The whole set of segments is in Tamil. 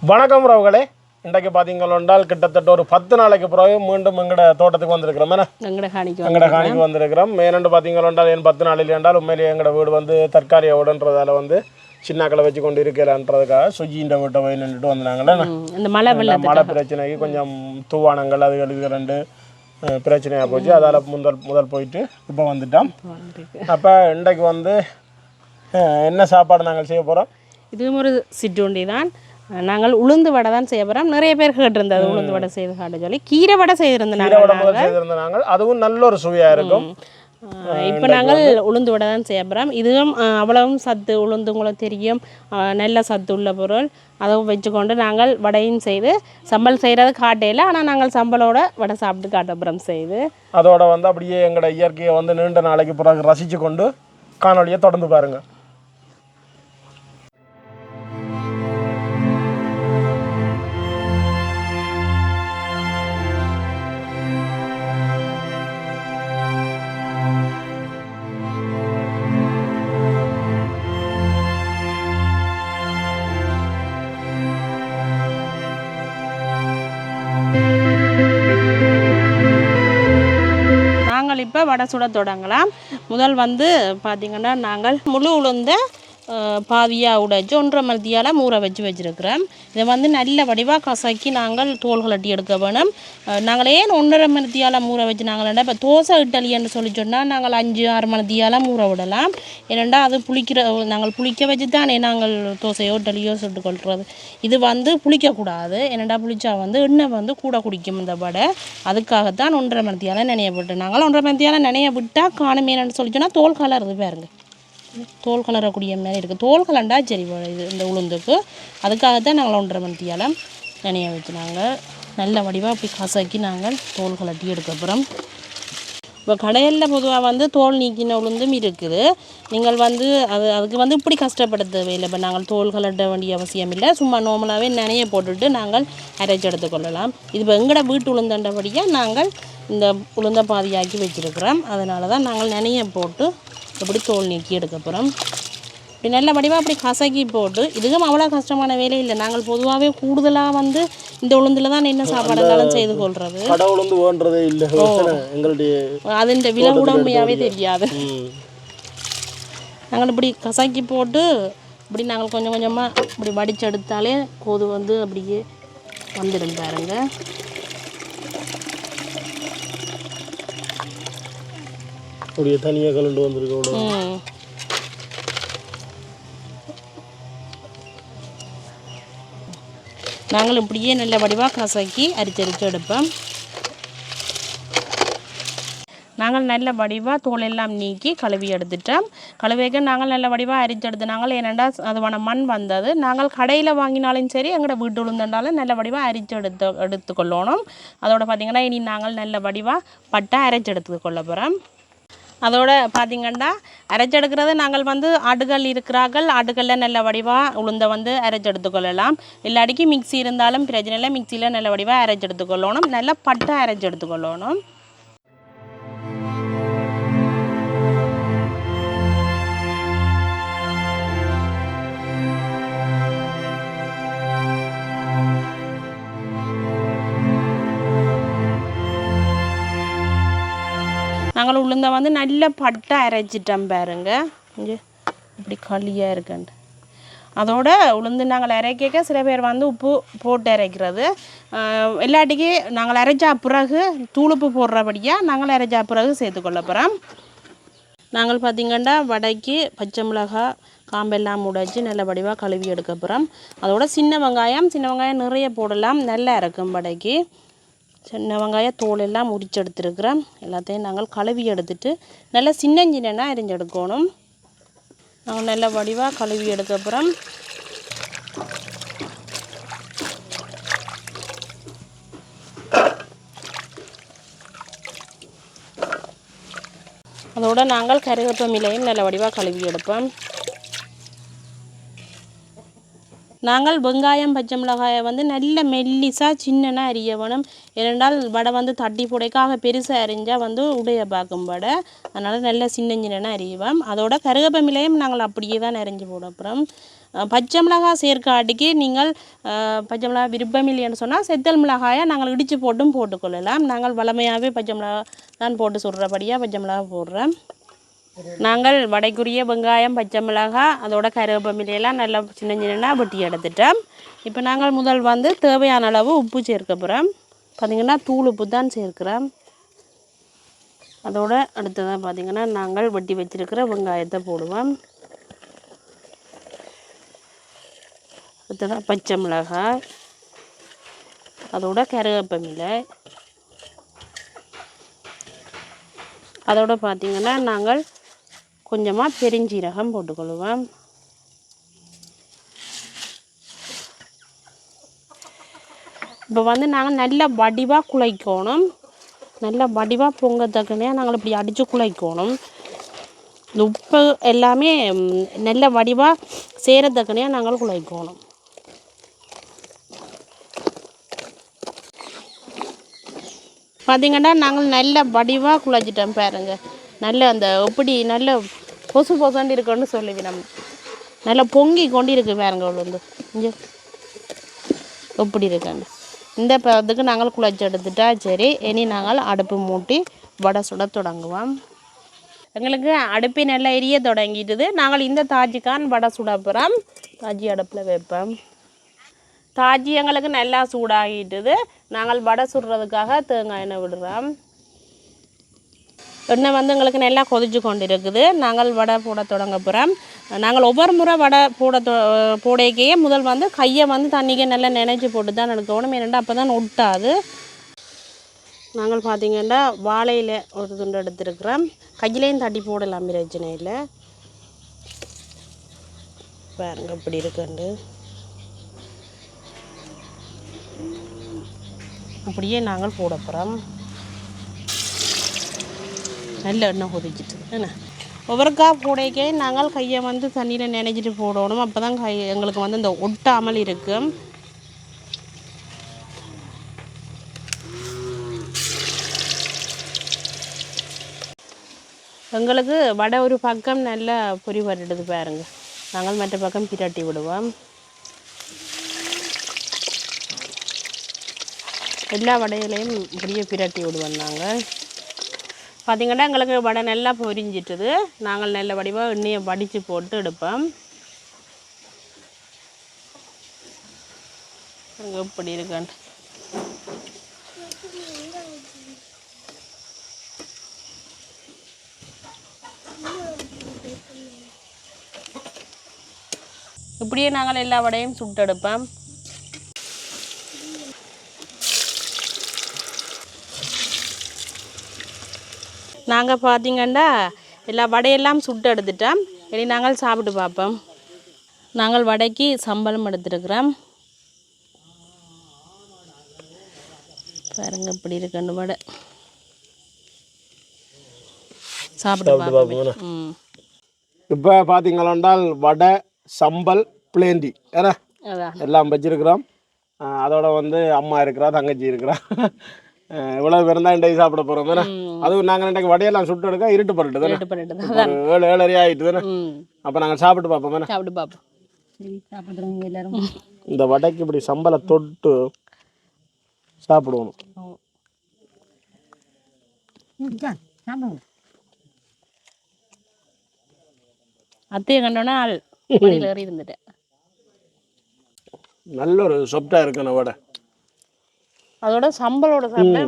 வணக்கம் உறவுகளே. இன்றைக்கு பார்த்தீங்கன்னா கிட்டத்தட்ட ஒரு 10 நாளைக்கு பிறகு மீண்டும் எங்கட தோட்டத்துக்கு வந்திருக்கிறோம். எங்கட காணிக்கு வந்திருக்கிறோம். மேனண்டு பார்த்தீங்கன்னா ஏன் 10 நாள் இல்லையாண்டால் உண்மையிலேயே எங்கட வீடு வந்து தற்காலிக வீடுன்றதால வந்து சின்னாக்களை வச்சு கொண்டு இருக்கலான்றதுக்காக சுஜின்ற வீட்டை போய் நின்றுட்டு வந்தாங்களே. இந்த மழை பிரச்சனைக்கு கொஞ்சம் தூவானங்கள் அதுகளுக்கு 2 பிரச்சனையாக போச்சு. அதால் முதல் போயிட்டு இப்போ வந்துட்டோம். அப்போ இன்றைக்கு வந்து என்ன சாப்பாடு நாங்கள் செய்ய போகிறோம்? இதுவும் ஒரு சிற்றுண்டி தான். நாங்கள் உளுந்து வடை தான் செய்ய போகிறோம். நிறைய பேர் கேட்டிருந்தது உளுந்து வடை செய்து காட்ட சொல்லி. கீரை வடை செய்திருந்தோம். நாங்கள் அதுவும் நல்ல ஒரு சுவையாக இருக்கும். இப்போ நாங்கள் உளுந்து வடை தான் செய்ய போகிறோம். இதுவும் அவ்வளவும் சத்து, உளுந்து உங்களுக்கு தெரியும், நல்ல சத்து உள்ள பொருள். அதுவும் வச்சுக்கொண்டு நாங்கள் வடையும் செய்து சம்பல் செய்கிறது காட்டையில், ஆனால் நாங்கள் சம்பளோட வடை சாப்பிட்டு காட்ட போகிறோம் செய்து. அதோட வந்து அப்படியே எங்களோட இயற்கையை வந்து நீண்ட நாளைக்கு பிறகு ரசித்து கொண்டு காணொலியை தொடர்ந்து பாருங்கள். இப்போ வடை சுட தொடங்கலாம். முதல் வந்து பார்த்திங்கன்னா நாங்கள் முழு உளுந்த பாதியாக உடைச்சி 1.5 மணித்தியால் ஊற வச்சுருக்கிறோம். இதை வந்து நல்ல வடிவாக கசக்கி நாங்கள் தோல் கலட்டி எடுக்க வேணும். நாங்கள் ஏன் 1.5 மணித்தியால் ஊற வச்சு நாங்கள் இப்போ தோசை இட்டலி என்று சொல்லி சொன்னால் நாங்கள் 5-6 மணித்தியால் ஊற விடலாம். ஏனெண்டா அது நாங்கள் புளிக்க வச்சு தானே நாங்கள் தோசையோ இட்டலியோ சுட்டுக்கொள்கிறது. இது வந்து புளிக்கக்கூடாது. ஏனெண்டா புளிச்சா வந்து எண்ணெய் வந்து கூட குடிக்கும் இந்த வடை. அதுக்காகத்தான் 1.5 மணித்தியால் நினைய விட்டு நாங்கள் 1.5 மணித்தியால் நினைய விட்டால் காணும். என்னென்னு சொல்லி சொன்னால் தோல் கலருது பாருங்க, தோல் கலரக்கூடிய மாதிரி இருக்குது. தோல் கலண்டா சரி இது இந்த உளுந்துக்கு. அதுக்காகத்தான் நாங்கள் 1.5 மணித்தியால் நினைய வச்சு நாங்கள் நல்ல வடிவாக அப்படி கசக்கி நாங்கள் தோல் கலட்டி எடுக்க போகிறோம். இப்போ கடையில் பொதுவாக வந்து தோல் நீக்கின உளுந்தும் இருக்குது. நீங்கள் வந்து அதுக்கு வந்து இப்படி கஷ்டப்பட தேவையில்லை. இப்போ நாங்கள் தோல் கலட்ட வேண்டிய அவசியம் இல்லை. சும்மா நார்மலாகவே நினைய போட்டுட்டு நாங்கள் அரைச்சி எடுத்துக்கொள்ளலாம். இது இப்போ எங்கட வீட்டு உளுந்தண்டபடியாக நாங்கள் இந்த உளுந்த பாதியாக்கி வச்சுருக்கிறோம். அதனால தான் நாங்கள் நினைய போட்டு இப்படி தோல் நீக்கி எடுக்க போகிறோம். இப்படி நல்ல வடிவாக அப்படி கசக்கி போட்டு, இதுக்கும் அவ்வளோ கஷ்டமான வேலை இல்லை. நாங்கள் பொதுவாகவே கூடுதலாக வந்து இந்த உளுந்தில் தான் என்ன சாப்பாடு இருந்தாலும் செய்து கொள்வது. அதுன்ற விலை கூட உண்மையாகவே தெரியாது. நாங்கள் இப்படி கசக்கி போட்டு இப்படி நாங்கள் கொஞ்சம் கொஞ்சமாக இப்படி வடித்து எடுத்தாலே கோது வந்து அப்படியே வந்துடும் பாருங்க. அப்படியே தனியாக கலண்டு வந்துருக்கு. நாங்கள் இப்படியே நல்ல வடிவாக கசக்கி அரிச்சரிச்சு எடுப்போம். நாங்கள் நல்ல வடிவாக தோலெல்லாம் நீக்கி கழுவி எடுத்துட்டோம். கழுவிக்க நாங்கள் நல்ல வடிவாக அரிச்சு எடுத்து நாங்கள் ஏனெண்டா அதுவான மண் வந்தது. நாங்கள் கடையில் வாங்கினாலும் சரி எங்களோட வீட்டு உளுந்தாலும் நல்ல வடிவாக அரிச்சு எடுத்துக்கொள்ளணும். அதோட பார்த்திங்கன்னா இனி நாங்கள் நல்ல வடிவாக பட்டை அரைச்சி எடுத்துக்கொள்ள போகிறோம். அதோட பார்த்திங்கன்னா அரைச்செடுக்கிறது நாங்கள் வந்து ஆடுகள் இருக்கிறார்கள். ஆடுகளில் நல்ல வடிவாக உளுந்தை வந்து அரைச்செடுத்துக்கொள்ளலாம். இல்லாட்டிக்கு மிக்சி இருந்தாலும் பிரச்சனை இல்லை. மிக்சியில் நல்ல வடிவாக அரைச்செடுத்துக்கொள்ளணும். நல்லா பட்டை அரைச்செடுத்துக்கொள்ளணும். நாங்கள் உளுந்தை வந்து நல்ல பட்டை அரைச்சிட்டோம் பாருங்க. இங்கே இப்படி களியாக இருக்குண்டு. அதோட உளுந்து நாங்கள் அரைக்க சில பேர் வந்து உப்பு போட்டு அரைக்கிறது. எல்லாட்டிக்கு நாங்கள் அரைச்சா பிறகு தூளுப்பு போடுறபடியாக நாங்கள் அரைச்சா பிறகு சேர்த்துக்கொள்ள போகிறோம். நாங்கள் பார்த்திங்கன்னா வடைக்கு பச்சை மிளகாய் காம்பெல்லாம் உடைச்சி நல்ல வடிவாக கழுவி எடுக்க போகிறோம். அதோட சின்ன வெங்காயம் நிறைய போடலாம், நல்லா இருக்கும் வடைக்கு. சின்ன வெங்காய தோல் எல்லாம் உரிச்சு எடுத்துருக்குறோம். எல்லாத்தையும் நாங்கள் கழுவி எடுத்துட்டு நல்லா சின்ன அரிஞ்செடுக்கணும். நாங்கள் நல்ல வடிவாக கழுவி எடுக்கப்புறம் அதோடு நாங்கள் கருவேப்பிலையும் நல்ல வடிவாக கழுவி எடுப்போம். நாங்கள் வெங்காயம் பச்சை மிளகாயை வந்து நல்ல மெல்லிசாக சின்னனா அரிய வேணும். ஏனென்றால் வடை வந்து தட்டி போடைக்காக பெருசாக அரிஞ்சால் வந்து உடைய பார்க்கும் வடை. அதனால் நல்ல சின்னனா அரியுவோம். அதோட கருவேப்பிலையும் நாங்கள் அப்படியே தான் அரிஞ்சு போட அப்புறம் பச்சை மிளகாய் சேர்க்காட்டிக்கு நீங்கள் பச்சை மிளகாய் விருப்பம் இல்லைன்னு சொன்னால் செத்தல் மிளகாயை நாங்கள் இடித்து போட்டும் போட்டுக்கொள்ளலாம். நாங்கள் வளமையாகவே பச்சை மிளகாய் தான் போட்டு சுடுறபடியாக பச்சை மிளகாய் போடுறோம். நாங்கள் வடைக்குரிய வெங்காயம் பச்சை மிளகாய் அதோட கருவேப்பிலையெல்லாம் நல்லா சின்ன சின்ன வெட்டி எடுத்துட்டோம். இப்போ நாங்கள் முதல் வந்து தேவையான அளவு உப்பு சேர்க்க போகிறோம். பார்த்திங்கன்னா தூள் உப்பு தான் சேர்க்கிறோம். அதோட அடுத்ததாக பார்த்திங்கன்னா நாங்கள் வெட்டி வச்சிருக்கிற வெங்காயத்தை போடுவோம். அடுத்ததாக பச்சை மிளகாய் அதோட கருவேப்பிலை அதோட பார்த்திங்கன்னா நாங்கள் கொஞ்சமாக பெருஞ்சீரகம் போட்டுக்கொள்வோம். இப்போ வந்து நாங்கள் நல்ல வடிவாக குழைக்கணும். நல்ல வடிவாக பொங்கத்தக்கனே நாங்கள் இப்படி அடித்து குழைக்கணும். இந்த உப்பு எல்லாமே நல்ல வடிவாக சேரத்தக்கனையாக நாங்கள் குழைக்கணும். பார்த்திங்கன்னா நாங்கள் நல்ல வடிவாக குழைச்சிட்டோம் பாருங்க. நல்ல அந்த எப்படி நல்ல பொசு பொசாண்டு இருக்குன்னு சொல்லுவி நம்ம நல்லா பொங்கி கொண்டு இருக்கு பாருங்க. அவ்வளோ வந்து இங்கே எப்படி இருக்காங்க இந்த பதத்துக்கு நாங்கள் குழைச்சி எடுத்துட்டா சரி. இனி நாங்கள் அடுப்பு மூட்டி வடை சுட தொடங்குவோம். எங்களுக்கு அடுப்பு நல்லா எரிய தொடங்கிட்டுது. நாங்கள் இந்த தாஜிக்கான் வடை சுட போகிறோம். தாஜி அடுப்பில் வைப்போம். தாஜி எங்களுக்கு நல்லா சூடாகிட்டுது. நாங்கள் வடை சுடுறதுக்காக தேங்காய் எண்ணெய் விடுறோம். எண்ணெய் வந்து எங்களுக்கு நல்லா கொதிச்சு கொண்டு இருக்குது. நாங்கள் வடை போட தொடங்க போகிறோம். நாங்கள் ஒவ்வொரு முறை வடை போடைக்கையே முதல் வந்து கையை வந்து தண்ணிக்கு நல்லா நினைச்சி போட்டு தான் எடுக்கணும். ஏன்னா அப்போ தான் ஒட்டாது. நாங்கள் பார்த்திங்கன்னா வாழையில் ஒரு துண்டு எடுத்துருக்குறோம். கையிலையும் தட்டி போடலாம், பிரச்சனை இல்லை. பாருங்க இப்படி இருக்குண்டு. அப்படியே நாங்கள் போட போகிறோம். நல்ல எண்ணெய் கொதிச்சிட்டு என்ன ஒவ்வொருக்கா போடைக்கே நாங்கள் கையை வந்து தண்ணியில் நினைச்சிட்டு போடணும். அப்போ தான் எங்களுக்கு வந்து இந்த ஒட்டாமல் இருக்கும். எங்களுக்கு வடை ஒரு பக்கம் நல்லா பொரி வருடுது பாருங்க. நாங்கள் மற்ற பக்கம் பிரட்டி விடுவோம். எல்லா வடையிலையும் இப்படியே பிரட்டி விடுவோம். நாங்கள் பார்த்திங்கன்னா எங்களுக்கு வடை நல்லா பொரிஞ்சிட்டுது. நாங்கள் நல்ல வடிவாக எண்ணெயை வடித்து போட்டு எடுப்போம். அங்கே இப்படி இருக்காண்டு இப்படியே நாங்கள் எல்லா வடையும் சுட்டு எடுப்போம். நாங்கள் பார்த்திங்கன்னா எல்லா வடையெல்லாம் சுட்டு எடுத்துட்டோம். இனி நாங்கள் சாப்பிட்டு பார்ப்போம். நாங்கள் வடைக்கு சம்பளம் எடுத்துருக்குறோம். பாருங்க இப்படி இருக்குன்னு வடை சாப்பிட்டு பார்ப்போம். இப்போ பார்த்தீங்களாண்டால் வடை சம்பல் பிளேண்டி ஏன்னா எல்லாம் வச்சிருக்கிறோம். அதோட வந்து அம்மா இருக்கிறா, தங்கச்சி இருக்கிறா. இவ்வளவு பேர் தான் இன்றைக்கு சாப்பிட போறோம் தானே. அதுவும் நாங்கள் இன்றைக்கு வடையெல்லாம் சுட்டு எடுக்க இருட்டு பண்ணிட்டு தானே, 7:30 ஆகிட்டு தானே. அப்போ நாங்கள் சாப்பிட்டு பார்ப்போம் தானே. சாப்பிட்டு பார்ப்போம். இந்த வடைக்கு இப்படி சம்பளை தொட்டு சாப்பிடுவோம். அத்தையை கண்டோன்னா ஆள் வடையில் ஏறி இருந்துட்டேன். நல்ல ஒரு சொப்டா இருக்கணும் வடை. அதோட சம்பளோட சாப்பிட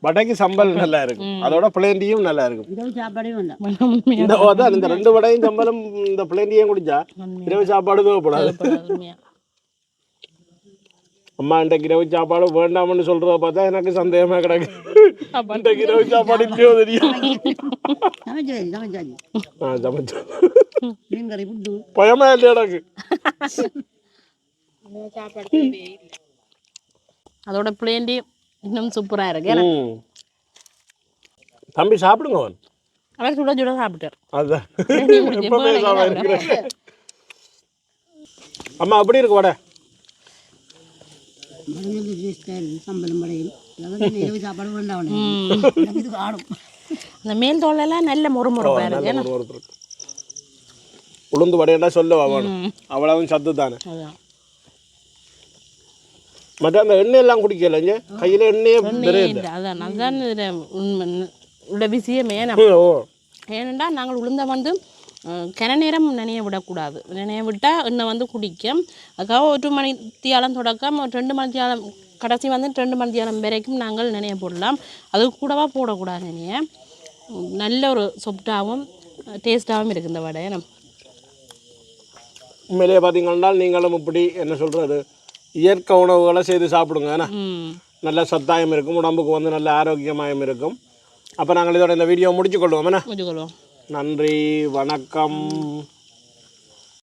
வடைக்கு சம்பல் நல்லா இருக்கும், அதோட பிளேண்டியும் நல்லா இருக்கும். இந்த 2 வடையும் சம்பளம் இந்த பிளேண்டியும் குடிச்சா இரவு சாப்பாடு தேவைப்படாது. அம்மா இன்றைக்கு இரவு சாப்பாடு வேண்டாம்னு சொல்றத பார்த்தா எனக்கு சந்தேகமா கிடக்கு. இன்றைக்கு இரவு சாப்பாடு இல்லையோ தெரியும். பயமா இல்லை எனக்கு. அதோட பிளேண்டி இன்னும் சூப்பரா இருக்கு. தம்பி சாப்பிடுங்க. அவர் சுட சுட சாப்பிட்டார். அதான் அம்மா அப்படி இருக்கு வடை. அந்த மேல் தோலெல்லாம் நல்ல முறுமுறுப்பா இருக்கு. உளுந்து வடையண்டா சொல்லுவா வேணும் அவ்வளவும் சத்து தானே. அதான் மற்ற அந்த எண்ணெய் எல்லாம் குடிக்கல இங்கே கையில் எண்ணெயே இல்லை. அதான் அதுதான் உள்ள விஷயமே. ஓ ஏனெண்டா நாங்கள் உளுந்த வந்து கன நேரம் நினைய விடக்கூடாது. நினைய விட்டால் எண்ணெய் வந்து குடிக்கும். அதுக்காக 1 மணித்தியாலம் தொடக்கம் 2 மணித்தியாலம் கடைசி வந்து 2 மணித்தியாலம் வரைக்கும் நாங்கள் நினைய போடலாம். அது கூடவா போடக்கூடாது. நினைய நல்ல ஒரு சொப்டாகவும் டேஸ்ட்டாகவும் இருக்குது இந்த வடை. உண்மையிலேயே பார்த்தீங்கன்னா நீங்களும் இப்படி என்ன சொல்கிறது இயற்கை உணவுகளை செய்து சாப்பிடுங்க. ஏன்னா நல்ல சத்தாயம் இருக்கும், உடம்புக்கு வந்து நல்ல ஆரோக்கியமாயும் இருக்கும். அப்போ நாங்கள் இதோட இந்த வீடியோ முடிச்சுக்கொள்வோம். என்ன முடிச்சுக்கொள்வோம். நன்றி, வணக்கம்.